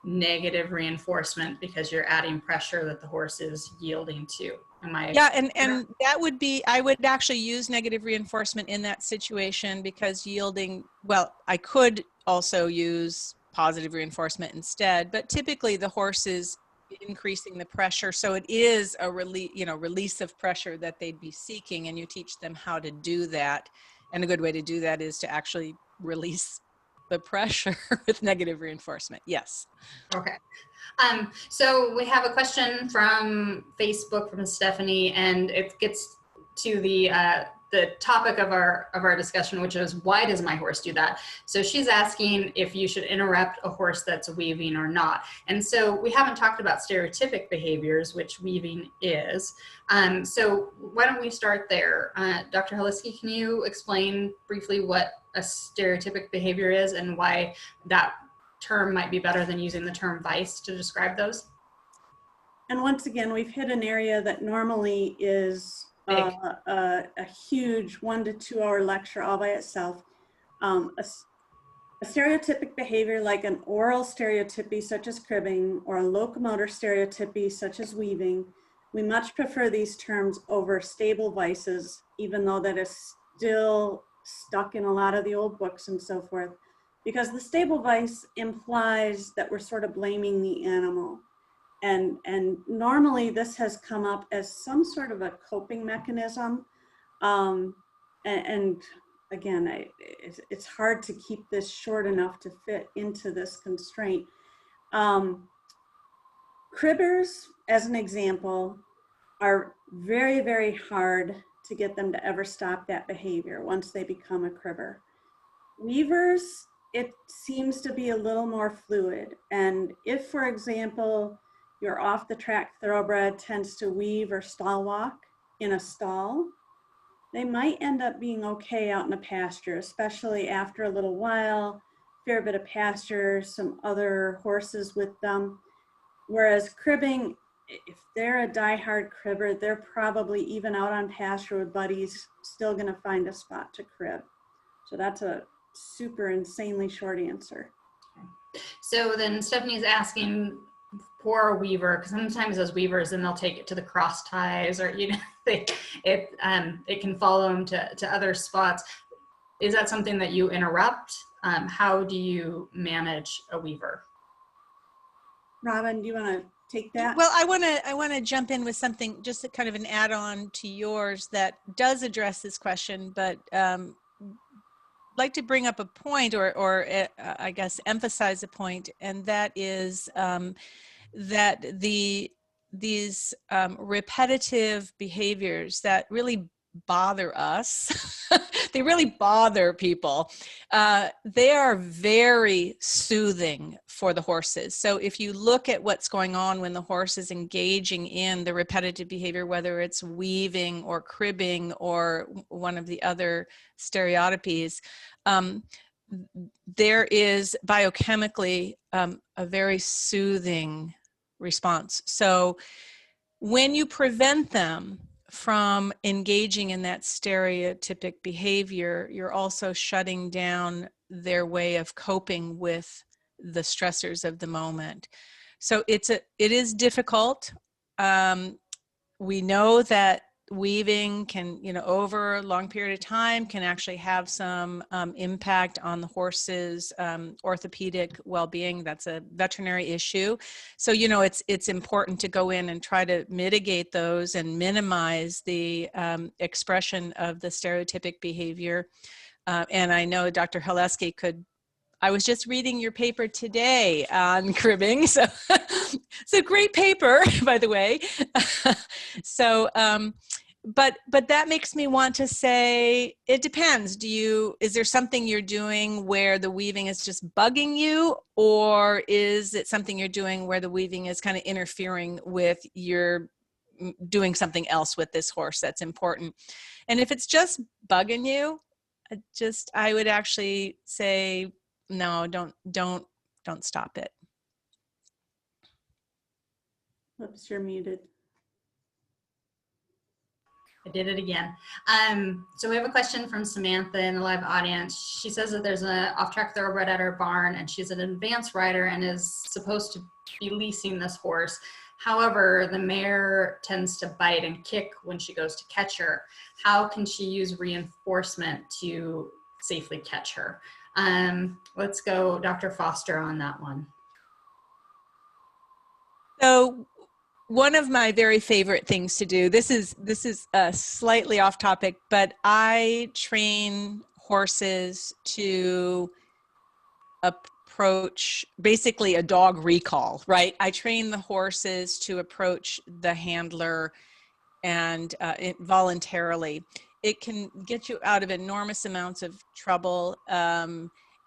negative reinforcement because you're adding pressure that the horse is yielding to. Yeah, and that would be, I would actually use negative reinforcement in that situation, because yielding, well, I could also use positive reinforcement instead, but typically the horse is increasing the pressure, so it is a release of pressure that they'd be seeking, and you teach them how to do that. And a good way to do that is to actually release the pressure with negative reinforcement. Yes. Okay. So we have a question from Facebook from Stephanie, and it gets to the topic of our discussion, which is, why does my horse do that? So she's asking if you should interrupt a horse that's weaving or not. And so we haven't talked about stereotypic behaviors, which weaving is. So why don't we start there? Dr. Holesky, can you explain briefly what a stereotypic behavior is and why that term might be better than using the term vice to describe those? And once again, we've hit an area that normally is a huge 1 to 2 hour lecture all by itself. A stereotypic behavior like an oral stereotypy such as cribbing, or a locomotor stereotypy such as weaving, we much prefer these terms over stable vices, even though that is still stuck in a lot of the old books and so forth, because the stable vice implies that we're sort of blaming the animal. And normally this has come up as some sort of a coping mechanism. And again, it's hard to keep this short enough to fit into this constraint. Cribbers, as an example, are very, very hard to get them to ever stop that behavior once they become a cribber. Weavers, it seems to be a little more fluid. And if, for example, your off the track thoroughbred tends to weave or stall walk in a stall, they might end up being okay out in a pasture, especially after a little while, fair bit of pasture, some other horses with them. Whereas cribbing, if they're a diehard cribber, they're probably even out on pasture with buddies, still gonna find a spot to crib. So that's a super insanely short answer. So then Stephanie's asking for a weaver, because sometimes as weavers, then they'll take it to the cross ties, or it can follow them to other spots. Is that something that you interrupt? How do you manage a weaver? Robin, do you want to take that? Well, I want to jump in with something, just a kind of an add-on to yours that does address this question, but like to bring up a point, or I guess emphasize a point, and that is that these repetitive behaviors that really bother us, they really bother people. They are very soothing for the horses. So if you look at what's going on when the horse is engaging in the repetitive behavior, whether it's weaving or cribbing or one of the other stereotypies, there is biochemically a very soothing response. So when you prevent them from engaging in that stereotypic behavior, you're also shutting down their way of coping with the stressors of the moment. So it is difficult. We know that weaving can, over a long period of time, can actually have some impact on the horse's orthopedic well-being. That's a veterinary issue. So, it's important to go in and try to mitigate those and minimize the expression of the stereotypic behavior. And I know Dr. Holesky I was just reading your paper today on cribbing, so it's a great paper, by the way. So, but that makes me want to say, it depends. Is there something you're doing where the weaving is just bugging you, or is it something you're doing where the weaving is kind of interfering with your doing something else with this horse that's important? And if it's just bugging you, I would actually say, no, don't stop it. Oops, you're muted. I did it again. So we have a question from Samantha in the live audience. She says that there's an off-track thoroughbred at her barn, and she's an advanced rider and is supposed to be leasing this horse. However, the mare tends to bite and kick when she goes to catch her. How can she use reinforcement to safely catch her? Let's go Dr. Foster on that one. So one of my very favorite things to do, this is slightly off topic, but I train horses to approach basically a dog recall, right? I train the horses to approach the handler and voluntarily. It can get you out of enormous amounts of trouble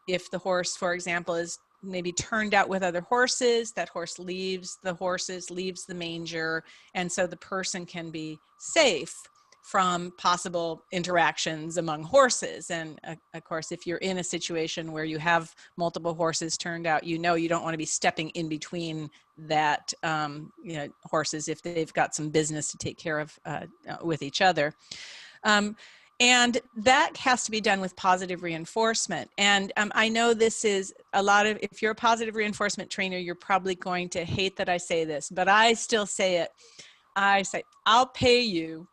if the horse, for example, is maybe turned out with other horses. That horse leaves the horses, leaves the manger, and so the person can be safe from possible interactions among horses. And of course, if you're in a situation where you have multiple horses turned out, you don't want to be stepping in between that horses if they've got some business to take care of with each other. And that has to be done with positive reinforcement. And I know this is if you're a positive reinforcement trainer, you're probably going to hate that I say this, but I still say it. I say, I'll pay you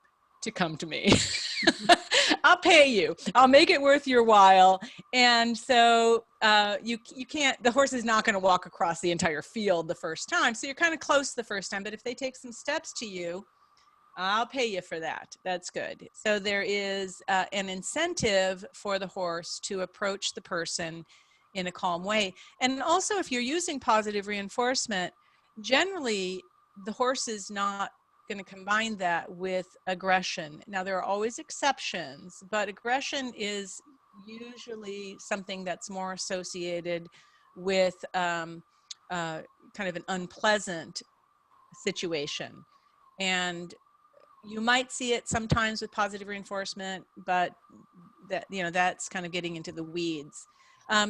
to come to me. I'll pay you. I'll make it worth your while. And so you can't, the horse is not going to walk across the entire field the first time. So you're kind of close the first time, but if they take some steps to you, I'll pay you for that. That's good. So there is an incentive for the horse to approach the person in a calm way. And also, if you're using positive reinforcement, generally the horse is not going to combine that with aggression. Now, there are always exceptions, but aggression is usually something that's more associated with kind of an unpleasant situation. And you might see it sometimes with positive reinforcement, but that's kind of getting into the weeds.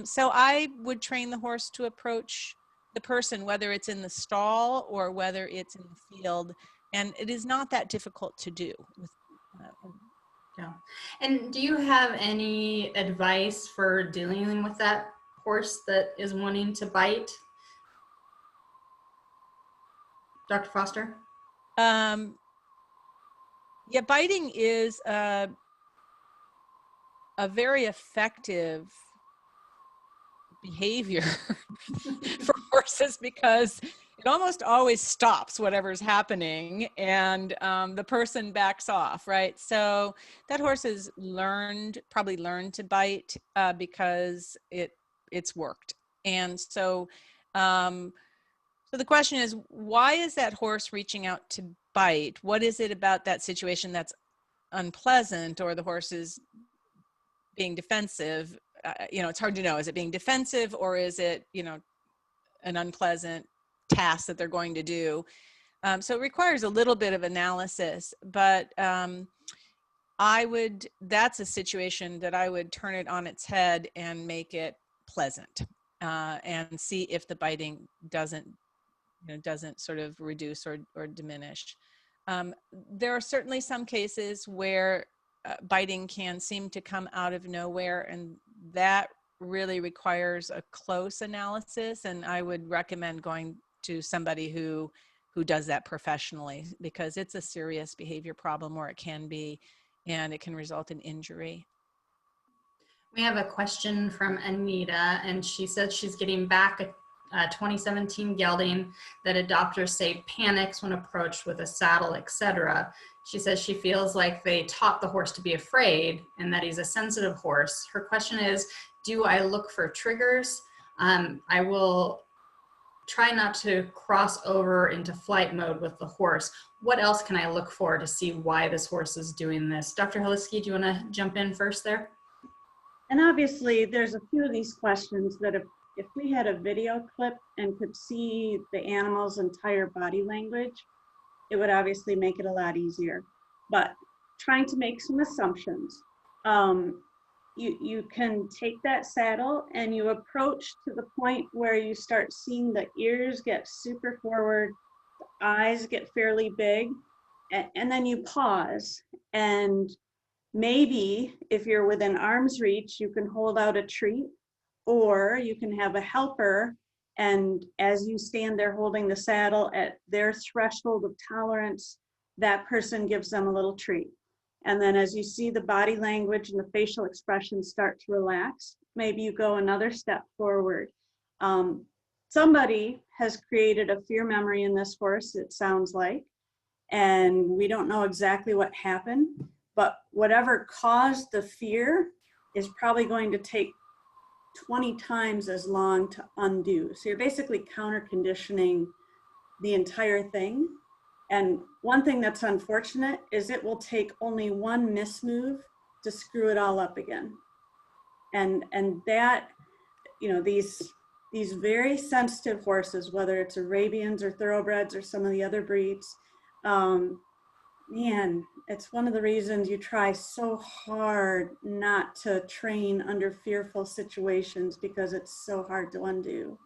So I would train the horse to approach the person, whether it's in the stall or whether it's in the field. And it is not that difficult to do. Yeah. And do you have any advice for dealing with that horse that is wanting to bite? Dr. Foster? Yeah, biting is a very effective behavior for horses because it almost always stops whatever's happening, and the person backs off, right? So that horse has probably learned to bite because it's worked. And so, so the question is, why is that horse reaching out to bite? What is it about that situation that's unpleasant, or the horse is being defensive? It's hard to know. Is it being defensive, or is it, an unpleasant task that they're going to do? So it requires a little bit of analysis, but that's a situation that I would turn it on its head and make it pleasant, and see if the biting doesn't sort of reduce or diminish. There are certainly some cases where biting can seem to come out of nowhere, and that really requires a close analysis, and I would recommend going to somebody who does that professionally, because it's a serious behavior problem, or it can be, and it can result in injury. We have a question from Anita, and she said she's getting back a 2017 gelding that adopters say panics when approached with a saddle, etc. She says she feels like they taught the horse to be afraid and that he's a sensitive horse. Her question is, do I look for triggers? I will try not to cross over into flight mode with the horse. What else can I look for to see why this horse is doing this? Dr. Holesky, do you want to jump in first there? And obviously, there's a few of these questions that if we had a video clip and could see the animal's entire body language, it would obviously make it a lot easier. But trying to make some assumptions, you can take that saddle and you approach to the point where you start seeing the ears get super forward, the eyes get fairly big, and then you pause. And maybe if you're within arm's reach, you can hold out a treat, or you can have a helper, and as you stand there holding the saddle at their threshold of tolerance, that person gives them a little treat. And then as you see the body language and the facial expressions start to relax, maybe you go another step forward. Somebody has created a fear memory in this horse, it sounds like, and we don't know exactly what happened, but whatever caused the fear is probably going to take 20 times as long to undo. So you're basically counter conditioning the entire thing. And one thing that's unfortunate is it will take only one mismove to screw it all up again. And that, these very sensitive horses, whether it's Arabians or Thoroughbreds or some of the other breeds, man, it's one of the reasons you try so hard not to train under fearful situations, because it's so hard to undo.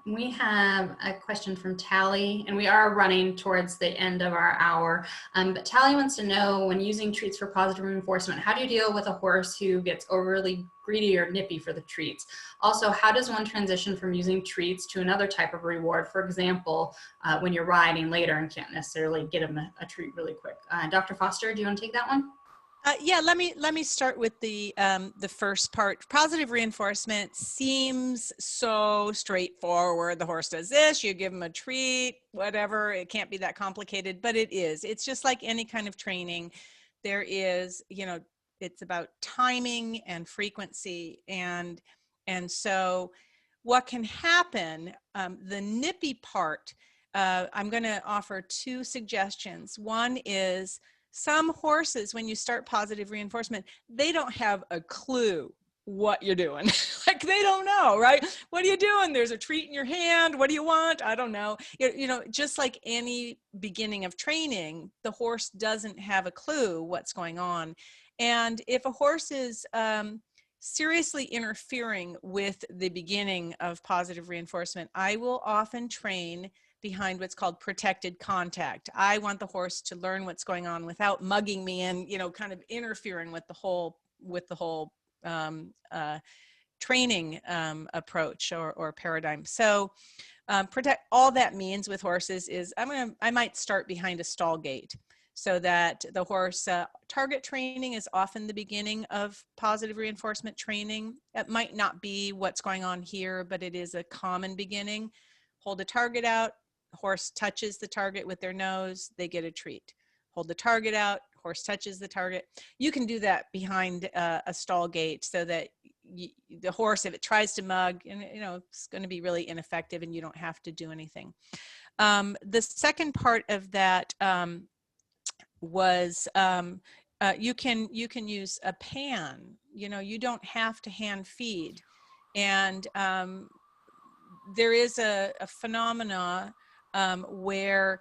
We have a question from Tally, and we are running towards the end of our hour. But Tally wants to know, when using treats for positive reinforcement, how do you deal with a horse who gets overly greedy or nippy for the treats? Also, how does one transition from using treats to another type of reward? For example, when you're riding later and can't necessarily get them a treat really quick. Dr. Foster, do you want to take that one? Yeah, let me start with the first part. Positive reinforcement seems so straightforward. The horse does this, you give him a treat, whatever. It can't be that complicated, but it is. It's just like any kind of training. There is, it's about timing and frequency, and so what can happen. The nippy part. I'm going to offer two suggestions. One is, some horses, when you start positive reinforcement, they don't have a clue what you're doing. Like, they don't know, right? What are you doing? There's a treat in your hand. What do you want? I don't know. Just like any beginning of training, the horse doesn't have a clue what's going on. And if a horse is seriously interfering with the beginning of positive reinforcement, I will often train behind what's called protected contact. I want the horse to learn what's going on without mugging me and, kind of interfering with the whole training approach or paradigm. So all that means with horses is I might start behind a stall gate. so that the horse, target training is often the beginning of positive reinforcement training. It might not be what's going on here, but it is a common beginning. Hold a target out, horse touches the target with their nose, they get a treat. Hold the target out, horse touches the target. You can do that behind a stall gate so that the horse, if it tries to mug, and it's going to be really ineffective and you don't have to do anything. The second part of that was you can use a pan. You don't have to hand feed. And there is a phenomena where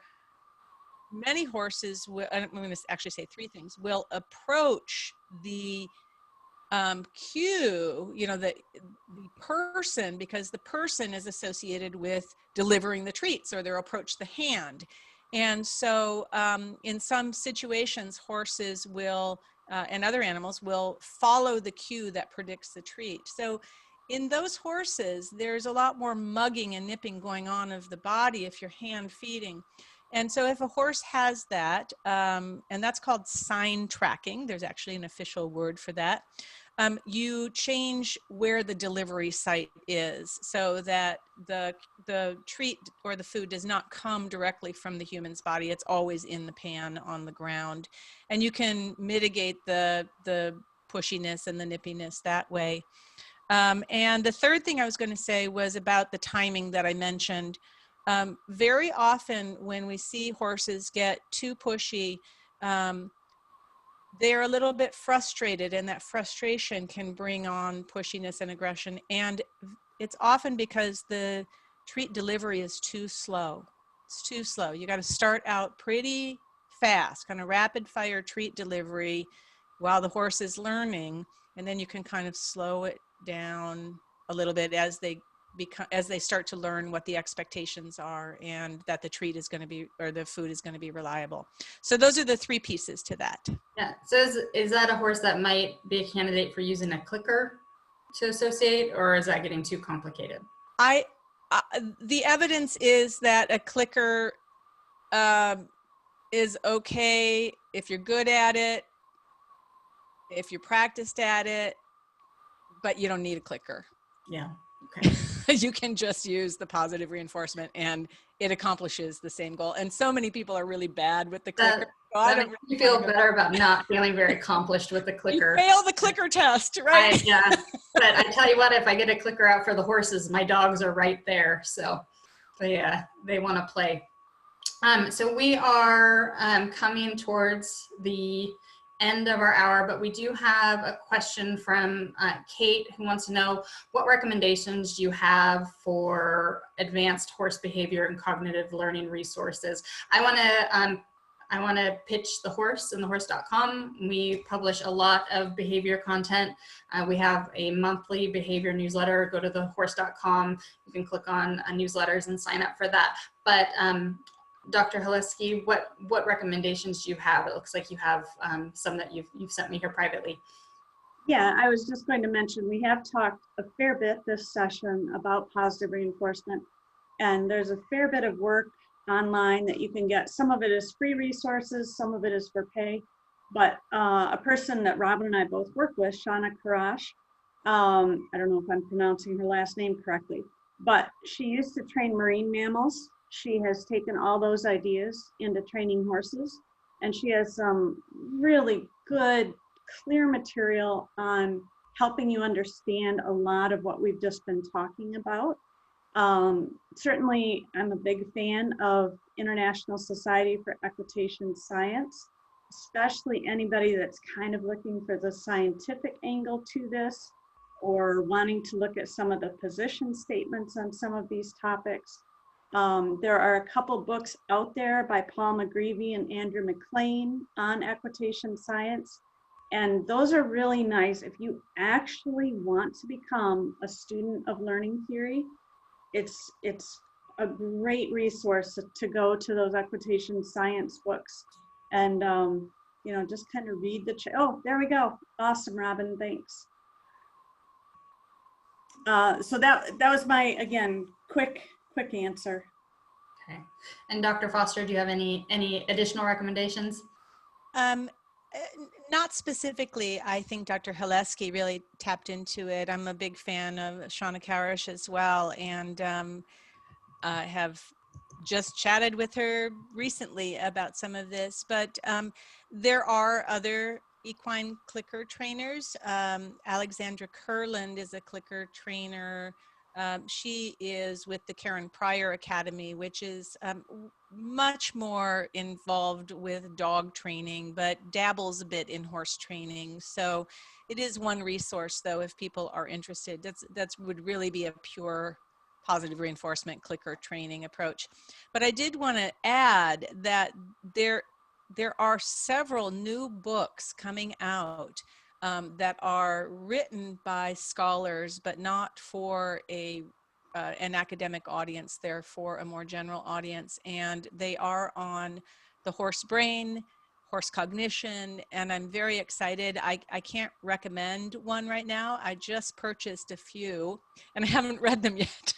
many horses will, I'm going to actually say three things, will approach the cue, the person, because the person is associated with delivering the treats, or they'll approach the hand. And so in some situations, horses will, and other animals will follow the cue that predicts the treat. So in those horses, there's a lot more mugging and nipping going on of the body if you're hand feeding. And so if a horse has that, and that's called sign tracking, there's actually an official word for that, you change where the delivery site is so that the treat or the food does not come directly from the human's body. It's always in the pan on the ground. And you can mitigate the pushiness and the nippiness that way. And the third thing I was going to say was about the timing that I mentioned. Very often when we see horses get too pushy, they're a little bit frustrated, and that frustration can bring on pushiness and aggression. And it's often because the treat delivery is too slow. It's too slow. You got to start out pretty fast, kind of rapid fire treat delivery while the horse is learning, and then you can kind of slow it down a little bit as they start to learn what the expectations are and that the treat is going to be, or the food is going to be reliable. So those are the three pieces to that. Yeah. So is that a horse that might be a candidate for using a clicker to associate, or is that getting too complicated? The evidence is that a clicker is okay if you're good at it, if you're practiced at it, but you don't need a clicker. Yeah. Okay. You can just use the positive reinforcement and it accomplishes the same goal. And so many people are really bad with the clicker. That makes you feel better about not feeling very accomplished with the clicker. You fail the clicker test, right? Yeah. But I tell you what, if I get a clicker out for the horses, my dogs are right there. So they want to play. So we are coming towards the end of our hour, but we do have a question from Kate, who wants to know what recommendations do you have for advanced horse behavior and cognitive learning resources. I want to pitch The Horse and thehorse.com. We publish a lot of behavior content. We have a monthly behavior newsletter. Go to thehorse.com. You can click on newsletters and sign up for that. But Dr. Holesky, what recommendations do you have? It looks like you have some that you've sent me here privately. Yeah, I was just going to mention, we have talked a fair bit this session about positive reinforcement, and there's a fair bit of work online that you can get. Some of it is free resources, some of it is for pay, but a person that Robin and I both work with, Shauna Karash, I don't know if I'm pronouncing her last name correctly, but she used to train marine mammals. She has taken all those ideas into training horses, and she has some really good, clear material on helping you understand a lot of what we've just been talking about. Certainly, I'm a big fan of International Society for Equitation Science, especially anybody that's kind of looking for the scientific angle to this, or wanting to look at some of the position statements on some of these topics. There are a couple books out there by Paul McGreevy and Andrew McLean on equitation science, and those are really nice. If you actually want to become a student of learning theory, it's a great resource to go to those equitation science books and just kind of read the oh, there we go. Awesome, Robin, thanks. So that was my, again, quick answer. Okay. And Dr. Foster, do you have any additional recommendations? Not specifically. I think Dr. Holesky really tapped into it. I'm a big fan of Shauna Karish as well, and I have just chatted with her recently about some of this, but there are other equine clicker trainers. Alexandra Kurland is a clicker trainer. She is with the Karen Pryor Academy, which is much more involved with dog training, but dabbles a bit in horse training. So it is one resource, though, if people are interested. That's would really be a pure positive reinforcement clicker training approach. But I did want to add that there are several new books coming out that are written by scholars, but not for an academic audience. They're for a more general audience, and they are on the horse brain, horse cognition, and I'm very excited. I can't recommend one right now. I just purchased a few, and I haven't read them yet.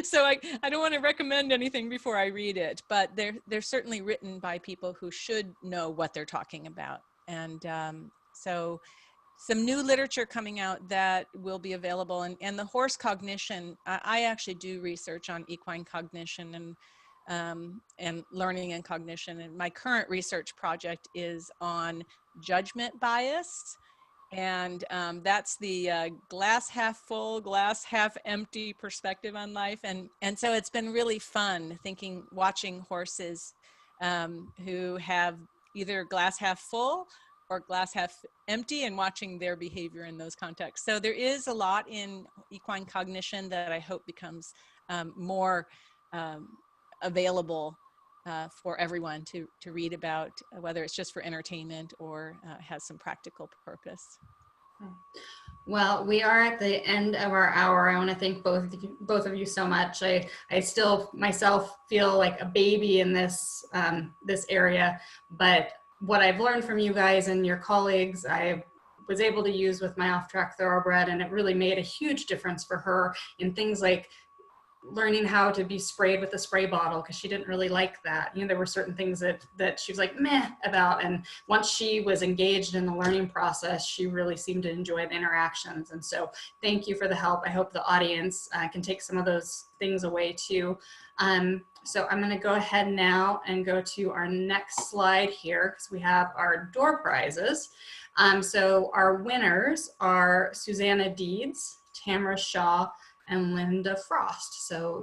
So I don't want to recommend anything before I read it, but they're certainly written by people who should know what they're talking about. And so some new literature coming out that will be available. And the horse cognition, I actually do research on equine cognition and learning and cognition. And my current research project is on judgment bias. And that's the glass half full, glass half empty perspective on life. And so it's been really fun watching horses who have either glass half full or glass half empty, and watching their behavior in those contexts. So there is a lot in equine cognition that I hope becomes more available for everyone to read about, whether it's just for entertainment or has some practical purpose. Well, we are at the end of our hour. I want to thank both of you so much. I still myself feel like a baby in this this area, but what I've learned from you guys and your colleagues, I was able to use with my off-track thoroughbred, and it really made a huge difference for her in things like learning how to be sprayed with a spray bottle, because she didn't really like that. You know, there were certain things that she was like meh about, and once she was engaged in the learning process, she really seemed to enjoy the interactions. And so thank you for the help. I hope the audience can take some of those things away too. So I'm going to go ahead now and go to our next slide here, because we have our door prizes. So our winners are Susanna Deeds, Tamara Shaw, and Linda Frost. So